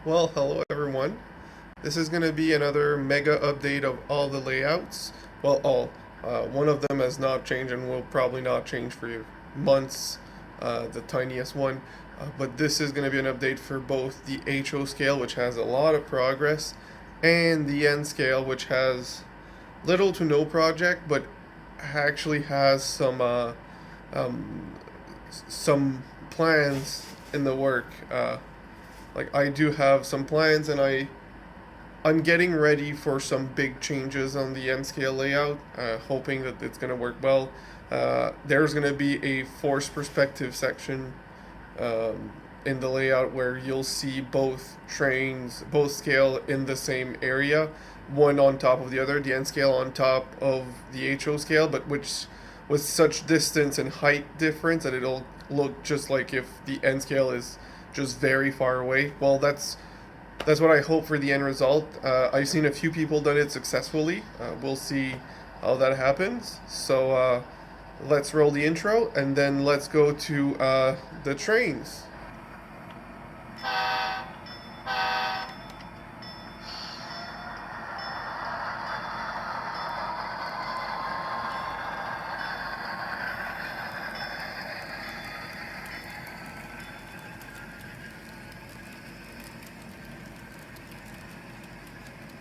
Well, hello everyone. This is going to be another mega update of all the layouts. Well, all. One of them has not changed and will probably not change for months, the tiniest one. But this is going to be an update for both the HO scale, which has a lot of progress, and the N scale, which has little to no project, but actually has um, some plans in the work. Like I do have some plans, and I'm getting ready for some big changes on the N scale layout, hoping that it's gonna work well. There's gonna be a force perspective section um, in the layout where you'll see both trains, both scale in the same area, one on top of the other. The N scale on top of the HO scale, but which with such distance and height difference that it'll look just like if the N scale is just very far away. Well, that's what I hope for the end result. I've seen a few people done it successfully. We'll see how that happens. So let's roll the intro and then let's go to the trains.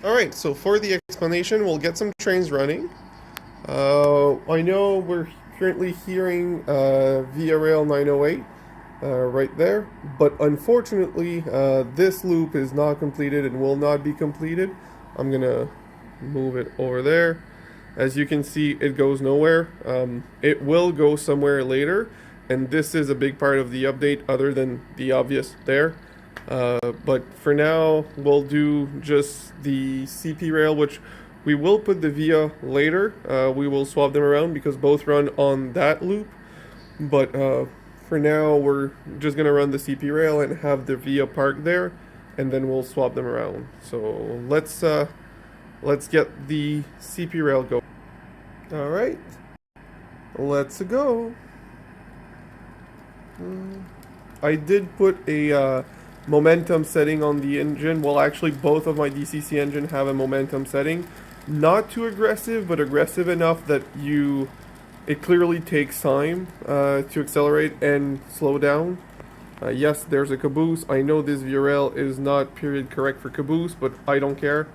All right, so for the explanation, we'll get some trains running. I know we're currently hearing Via Rail 908 right there, but unfortunately, this loop is not completed and will not be completed. I'm gonna move it over there. As you can see, it goes nowhere. It will go somewhere later, and this is a big part of the update, other than the obvious there. But for now, we'll do just the CP rail, which we will put the VIA later. We will swap them around because both run on that loop. But for now, we're just gonna run the CP rail and have the VIA parked there, and then we'll swap them around. So let's get the CP rail going. All right, let's go. I did put a momentum setting on the engine. Well, actually, both of my DCC engine have a momentum setting. Not too aggressive, but aggressive enough that it clearly takes time to accelerate and slow down. Yes, there's a caboose. I know this VRL is not period correct for caboose, but I don't care.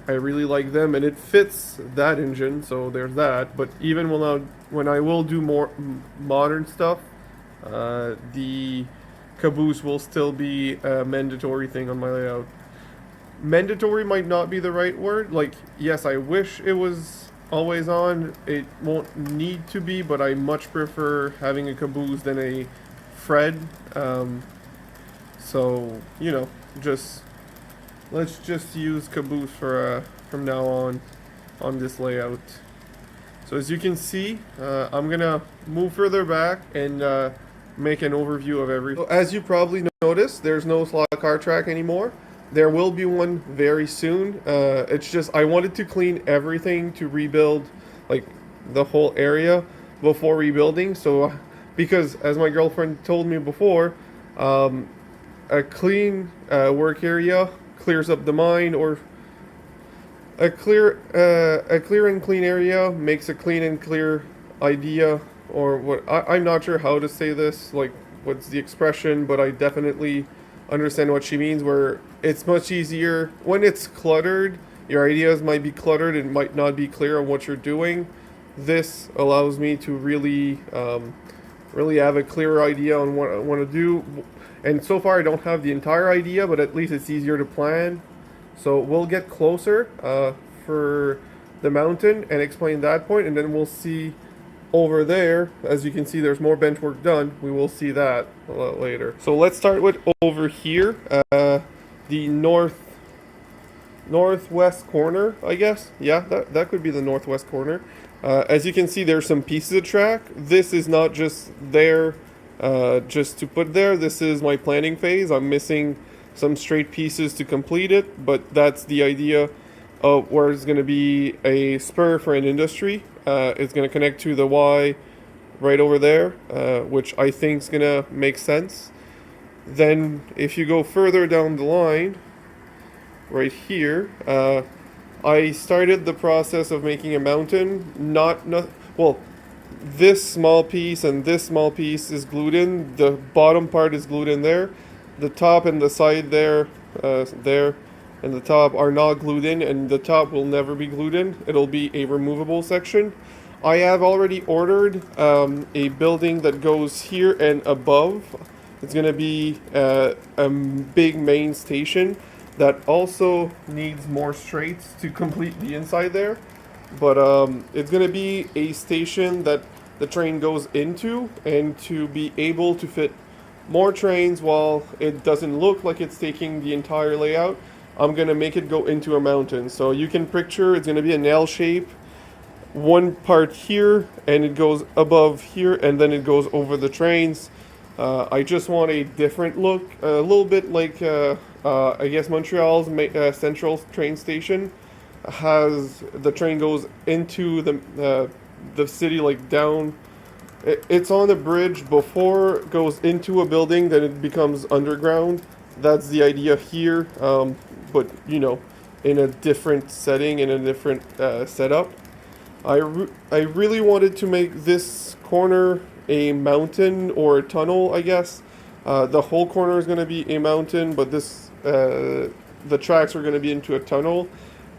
I really like them, and it fits that engine, so there's that. But even when I will do more modern stuff, the caboose will still be a mandatory thing on my layout. Mandatory might not be the right word. Like, yes, I wish it was always on. It won't need to be, but I much prefer having a caboose than a Fred. So, just let's just use caboose from now on this layout. So as you can see, I'm gonna move further back and make an overview of everything. So as you probably noticed, there's no slot car track anymore. There will be one very soon. It's just I wanted to clean everything to rebuild like the whole area before rebuilding. So because as my girlfriend told me before, a clean work area clears up the mind, or a clear and clean area makes a clean and clear idea, or what I'm not sure how to say this, like what's the expression, but I definitely understand what she means. Where it's much easier when it's cluttered, your ideas might be cluttered and might not be clear on what you're doing. This allows me to really have a clear idea on what I want to do. And so far, I don't have the entire idea, but at least it's easier to plan. So we'll get closer for the mountain and explain that point, and then we'll see over there. As you can see, there's more bench work done. We will see that a lot later. So let's start with over here, the northwest corner, I guess. Yeah, that could be the northwest corner. As you can see, there's some pieces of track. This is not just there just to put there. This is my planning phase. I'm missing some straight pieces to complete it, but that's the idea of where it's going to be a spur for an industry. It's going to connect to the Y right over there, which I think is going to make sense. Then if you go further down the line, right here. I started the process of making a mountain. Well, this small piece and this small piece is glued in. The bottom part is glued in there. The top and the side there, and the top are not glued in, and the top will never be glued in. It'll be a removable section. I have already ordered a building that goes here and above. It's gonna be a big main station that also needs more straights to complete the inside there. But it's gonna be a station that the train goes into, and to be able to fit more trains while it doesn't look like it's taking the entire layout, I'm gonna make it go into a mountain. So you can picture it's gonna be an L shape, one part here, and it goes above here, and then it goes over the trains. I just want a different look, a little bit like I guess Montreal's central train station has. The train goes into the city, like down. It's on a bridge before it goes into a building, then it becomes underground. That's the idea here, but in a different setting, in a different setup. I really wanted to make this corner a mountain or a tunnel, I guess. The whole corner is going to be a mountain, but the tracks are going to be into a tunnel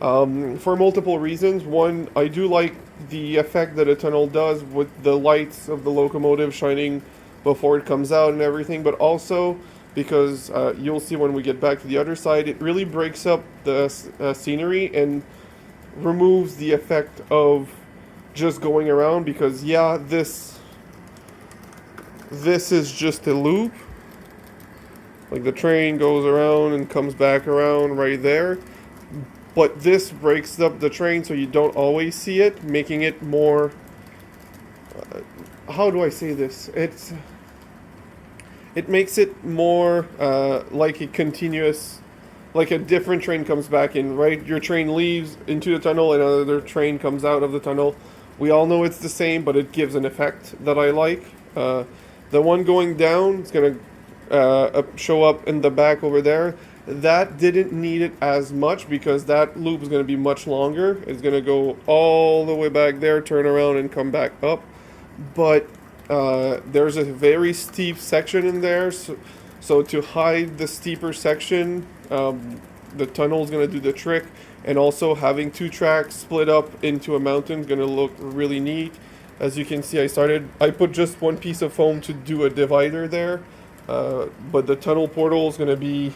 for multiple reasons. One, I do like the effect that a tunnel does with the lights of the locomotive shining before it comes out and everything, but also because you'll see when we get back to the other side, it really breaks up the scenery and removes the effect of just going around, because yeah, this is just a loop, like the train goes around and comes back around right there, but this breaks up the train so you don't always see it, making it more how do I say this, it makes it more like a continuous, like a different train comes back in, right? Your train leaves into the tunnel and another train comes out of the tunnel. We all know it's the same, but it gives an effect that I like. The one going down is going to show up in the back over there. That didn't need it as much because that loop is going to be much longer. It's going to go all the way back there, turn around, and come back up. But there's a very steep section in there, so to hide the steeper section, the tunnel is going to do the trick, and also having two tracks split up into a mountain is going to look really neat. As you can see, I put just one piece of foam to do a divider there, but the tunnel portal is going to be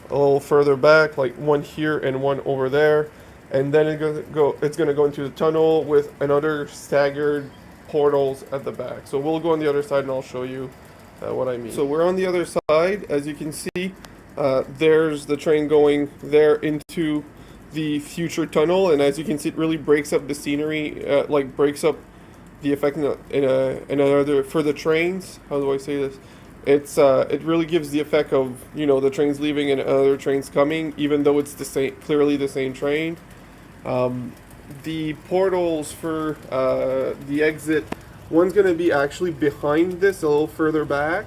a little further back, like one here and one over there, and then it's going to go into the tunnel with another staggered portals at the back. So we'll go on the other side and I'll show you what I mean. So we're on the other side. As you can see, there's the train going there into the future tunnel, and as you can see, it really breaks up the scenery, like breaks up the effect in another for the trains. How do I say this? It really gives the effect of the trains leaving and other trains coming, even though it's clearly the same train. The portals for the exit, one's going to be actually behind this, a little further back.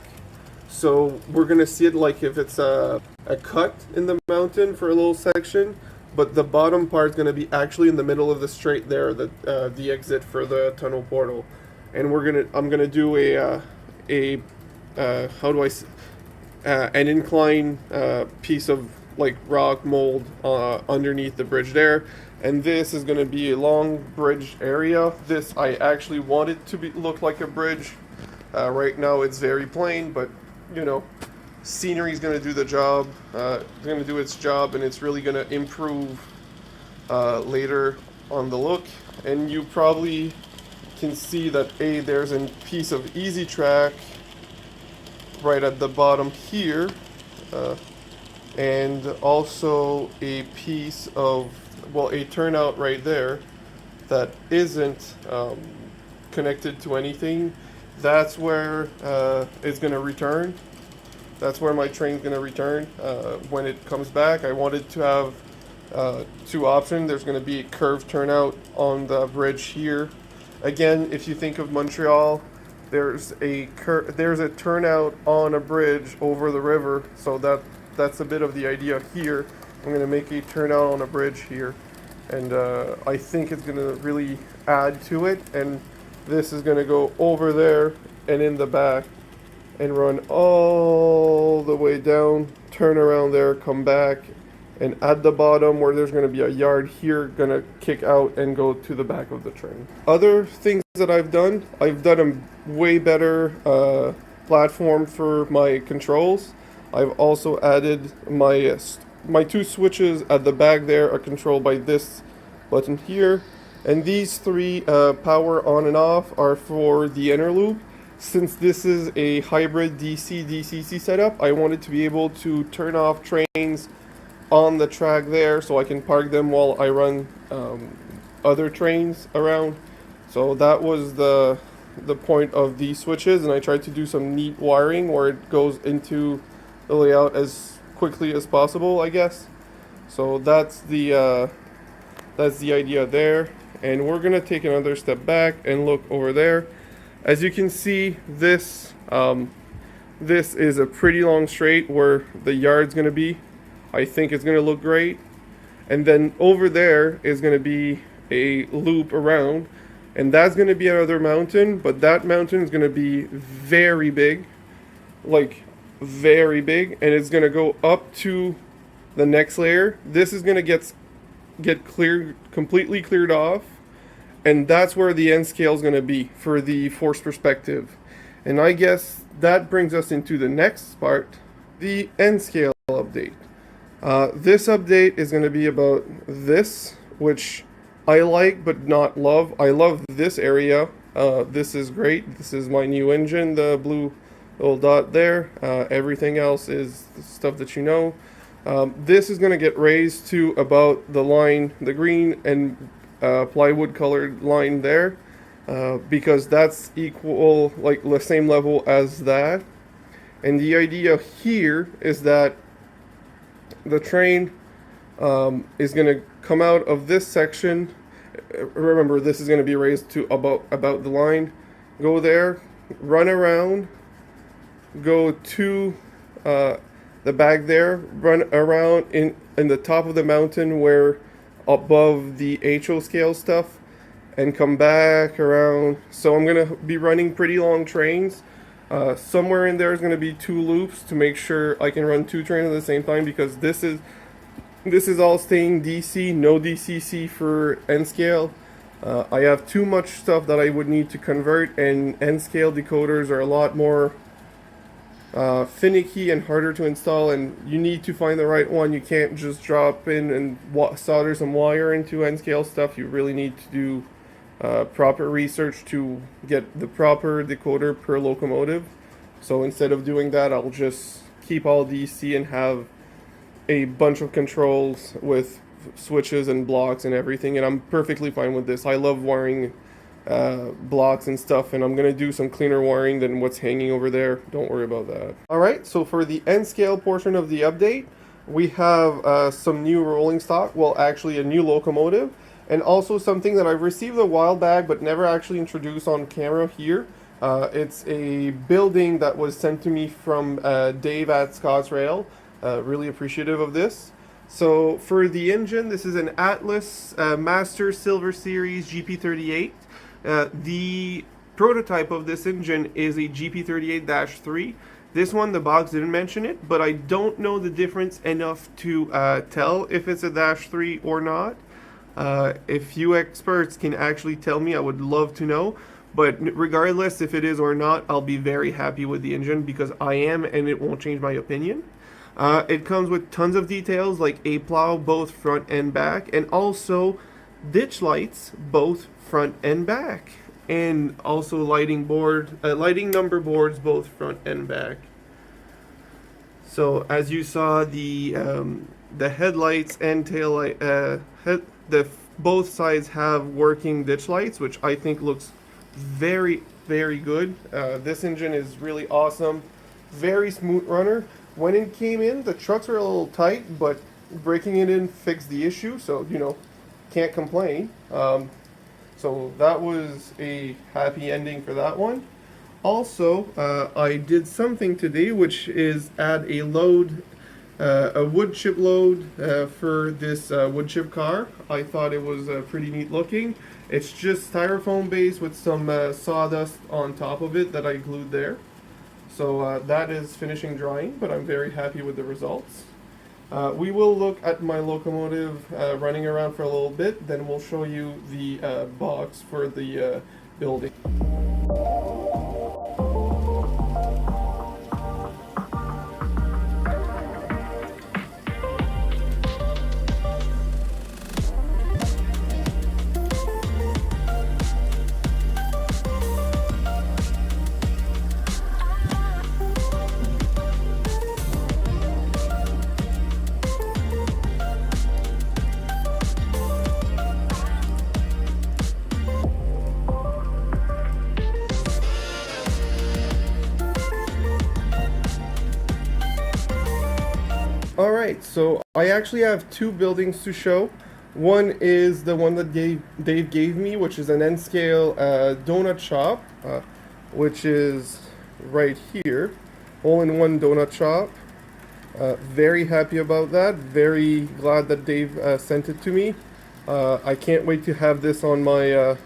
So we're going to see it like if it's a cut in the mountain for a little section. But the bottom part is going to be actually in the middle of the straight there, the exit for the tunnel portal. And I'm going to do an incline piece of like rock mold underneath the bridge there. And this is going to be a long bridge area. This I actually want it to look like a bridge. Right now it's very plain, but scenery is going to do the job. It's going to do its job, and it's really going to improve later on the look. And you probably can see that there's a piece of easy track right at the bottom here, and also a piece of a turnout right there that isn't connected to anything. That's where it's going to return. That's where my train's going to return when it comes back. I wanted to have two options. There's going to be a curved turnout on the bridge here. Again, if you think of Montreal, there's a turnout on a bridge over the river, so that's a bit of the idea here. I'm going to make a turnout on a bridge here, and I think it's going to really add to it, and this is going to go over there and in the back and run all the way down, turn around there, come back, and at the bottom where there's going to be a yard here, going to kick out and go to the back of the train. Other things that I've done a way better platform for my controls. I've also added my two switches at the back there are controlled by this button here, and these three power on and off are for the inner loop. Since this is a hybrid DC DCC setup, I wanted to be able to turn off trains on the track there so I can park them while I run other trains around. So that was the point of these switches, and I tried to do some neat wiring where it goes into the layout as quickly as possible, I guess. So that's the idea there, and we're gonna take another step back and look over there. As you can see, this is a pretty long straight where the yard's gonna be. I think it's gonna look great, and then over there is gonna be a loop around, and that's gonna be another mountain, but that mountain is gonna be very big, like very big, and it's gonna go up to the next layer. This is gonna get cleared, completely cleared off, and that's where the N scale is gonna be for the force perspective. And I guess that brings us into the next part, the N scale update. This update is gonna be about this, which I like but not love. I love this area. This is great. This is my new engine, the blue little dot there. Everything else is the stuff that you know. This is going to get raised to about the line, the green and plywood colored line there, because that's equal, like the same level as that. And the idea here is that the train is going to come out of this section. Remember, this is going to be raised to about the line. Go there, run around, go to the back there, run around in the top of the mountain where above the HO scale stuff, and come back around. So I'm going to be running pretty long trains. Somewhere in there is going to be two loops to make sure I can run two trains at the same time, because this is all staying DC, no DCC for N scale. I have too much stuff that I would need to convert, and N scale decoders are a lot more finicky and harder to install, and you need to find the right one. You can't just drop in and solder some wire into N scale stuff. You really need to do proper research to get the proper decoder per locomotive. So instead of doing that, I'll just keep all DC and have a bunch of controls with switches and blocks and everything, and I'm perfectly fine with this. I love wiring blocks and stuff, and I'm gonna do some cleaner wiring than what's hanging over there. Don't worry about that. Alright, so for the N scale portion of the update, we have some new rolling stock, well actually a new locomotive, and also something that I've received a while back but never actually introduced on camera here. It's a building that was sent to me from Dave at ScotsRail. Really appreciative of this. So for the engine, this is an Atlas Master Silver Series GP38. The prototype of this engine is a GP38-3. This one, the box didn't mention it, but I don't know the difference enough to tell if it's a -3 or not. If you experts can actually tell me, I would love to know. But regardless if it is or not, I'll be very happy with the engine because I am, and it won't change my opinion. It comes with tons of details like a plow both front and back, and also ditch lights both front and back, and also lighting number boards both front and back. So as you saw, the headlights and tail light, both sides have working ditch lights, which I think looks very, very good. This engine is really awesome, very smooth runner. When it came in, the trucks were a little tight, but breaking it in fixed the issue, so, you know, can't complain. So that was a happy ending for that one. Also, I did something today, which is add a load a wood chip load for this wood chip car. I thought it was pretty neat looking. It's just styrofoam base with some sawdust on top of it that I glued there. So that is finishing drying, but I'm very happy with the results. We will look at my locomotive running around for a little bit, then we'll show you the box for the building. Alright, so I actually have two buildings to show. One is the one that Dave gave me, which is an N-scale donut shop, which is right here. All-in-one donut shop. Very happy about that. Very glad that Dave sent it to me. I can't wait to have this on my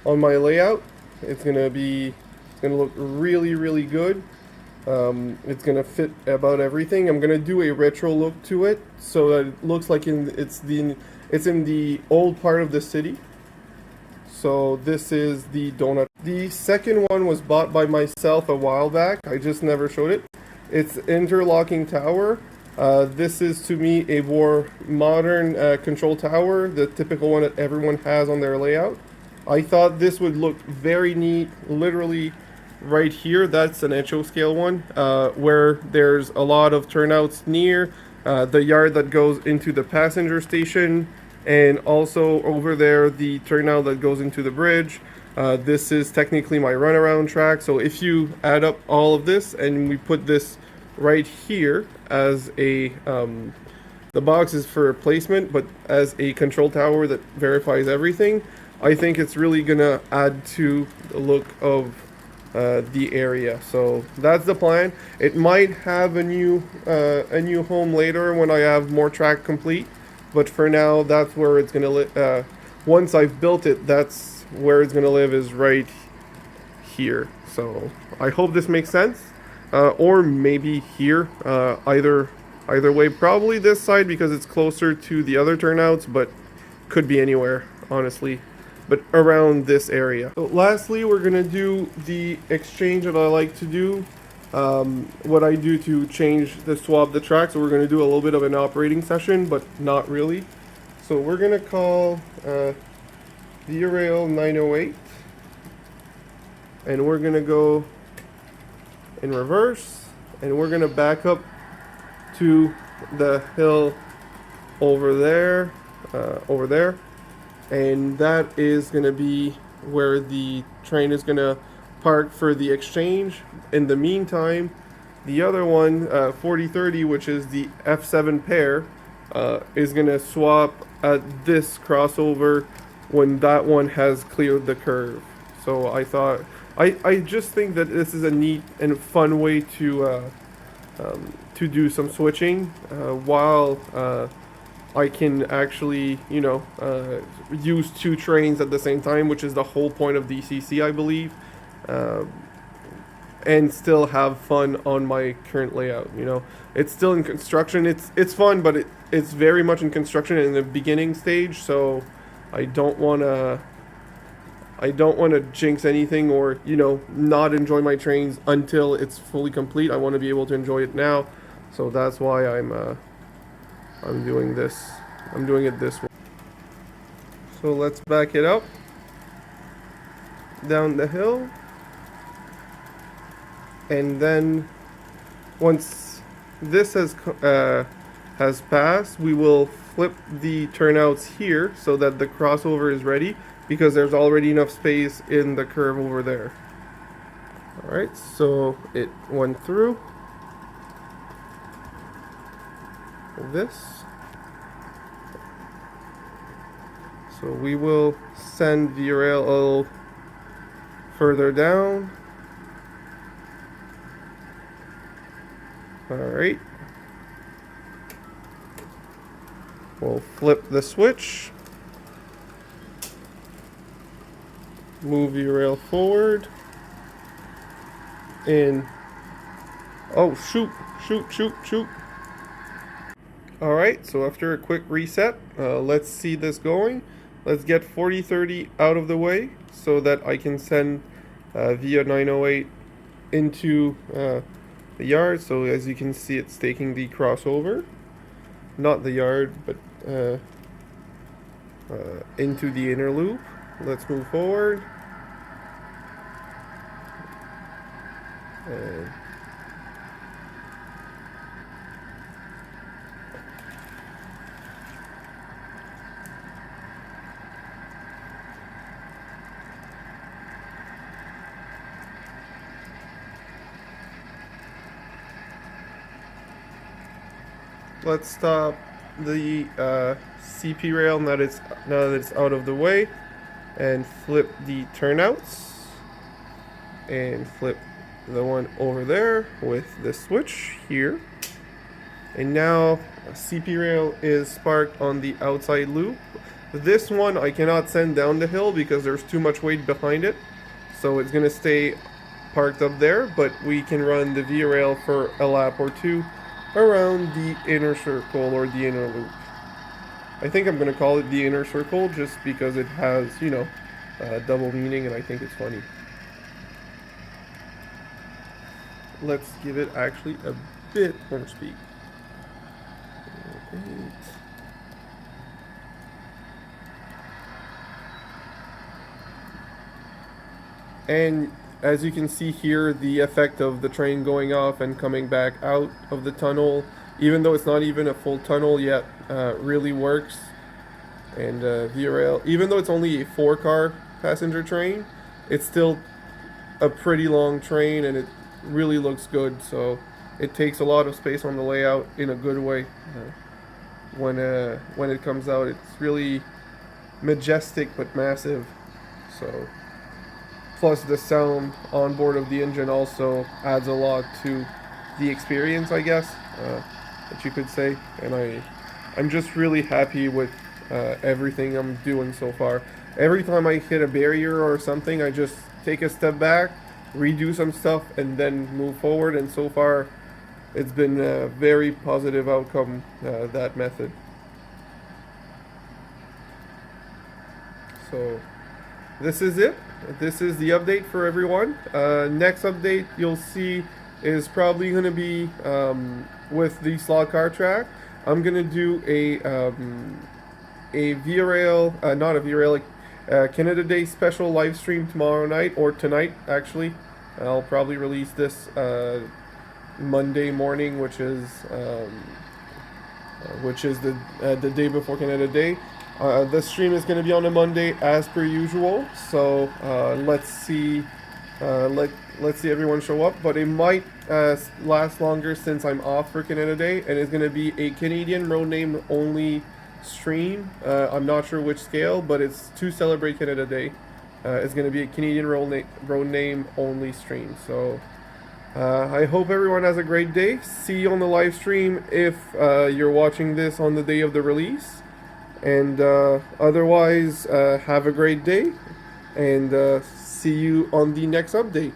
layout. It's gonna look really, really good. It's gonna fit about everything. I'm gonna do a retro look to it so that it looks like it's in the old part of the city. So this is the donut. The second one was bought by myself a while back. I just never showed it. It's interlocking tower. This is to me a more modern control tower, the typical one that everyone has on their layout. I thought this would look very neat, literally. Right here, that's an HO scale one, where there's a lot of turnouts near the yard that goes into the passenger station, and also over there the turnout that goes into the bridge. This is technically my runaround track, so if you add up all of this and we put this right here as a the box is for placement, but as a control tower that verifies everything, I think it's really gonna add to the look of the area. So that's the plan. It might have a new home later when I have more track complete, but for now that's where it's gonna live. Once I've built it, that's where it's gonna live, is right here. So I hope this makes sense, or maybe here. Either way, probably this side because it's closer to the other turnouts, but could be anywhere, honestly, but around this area. So lastly, we're gonna do the exchange that I like to do. What I do to change swap the track. So we're gonna do a little bit of an operating session, but not really. So we're gonna call VRail 908, and we're gonna go in reverse, and we're gonna back up to the hill over there, and that is going to be where the train is going to park for the exchange. In the meantime, the other one, 4030, which is the F7 pair, is going to swap at this crossover when that one has cleared the curve. So I just think that this is a neat and fun way to do some switching while I can actually, use two trains at the same time, which is the whole point of DCC, I believe, and still have fun on my current layout. It's still in construction. It's fun, but it's very much in construction in the beginning stage. So I don't want to jinx anything or not enjoy my trains until it's fully complete. I want to be able to enjoy it now, so that's why I'm doing this. I'm doing it this way. So let's back it up down the hill, and then once this has passed, we will flip the turnouts here so that the crossover is ready, because there's already enough space in the curve over there. Alright, so it went through this. So we will send the rail a little further down. Alright. We'll flip the switch. Move your rail forward. And oh, shoot. Alright, so after a quick reset, let's see this going. Let's get 4030 out of the way so that I can send via 908 into the yard. So as you can see, it's taking the crossover. Not the yard, but into the inner loop. Let's move forward. And let's stop the CP rail now that it's out of the way, and flip the turnouts, and flip the one over there with the switch here. And now CP rail is sparked on the outside loop. This one I cannot send down the hill because there's too much weight behind it, so it's gonna stay parked up there, but we can run the V rail for a lap or two around the inner circle or the inner loop. I think I'm gonna call it the inner circle just because it has, you know, double meaning, and I think it's funny. Let's give it actually a bit more speed. And as you can see here, the effect of the train going off and coming back out of the tunnel, even though it's not even a full tunnel yet, really works. And Via Rail, even though it's only a 4-car passenger train, it's still a pretty long train, and it really looks good. So it takes a lot of space on the layout in a good way. When it comes out, it's really majestic but massive. So plus the sound on board of the engine also adds a lot to the experience, I guess, that you could say. And I'm just really happy with everything I'm doing so far. Every time I hit a barrier or something, I just take a step back, redo some stuff, and then move forward. And so far, it's been a very positive outcome, that method. So this is it. This is the update for everyone. Next update you'll see is probably going to be with the slot car track. I'm going to do a Via Rail, not a Via Rail, Canada Day special live stream tomorrow night, or tonight actually. I'll probably release this Monday morning, which is the day before Canada Day. The stream is going to be on a Monday as per usual, so let's see everyone show up, but it might last longer since I'm off for Canada Day, and it's going to be a Canadian road name only stream. I'm not sure which scale, but it's to celebrate Canada Day. It's going to be a Canadian road name only stream. So I hope everyone has a great day. See you on the live stream if you're watching this on the day of the release. And otherwise, have a great day, and see you on the next update.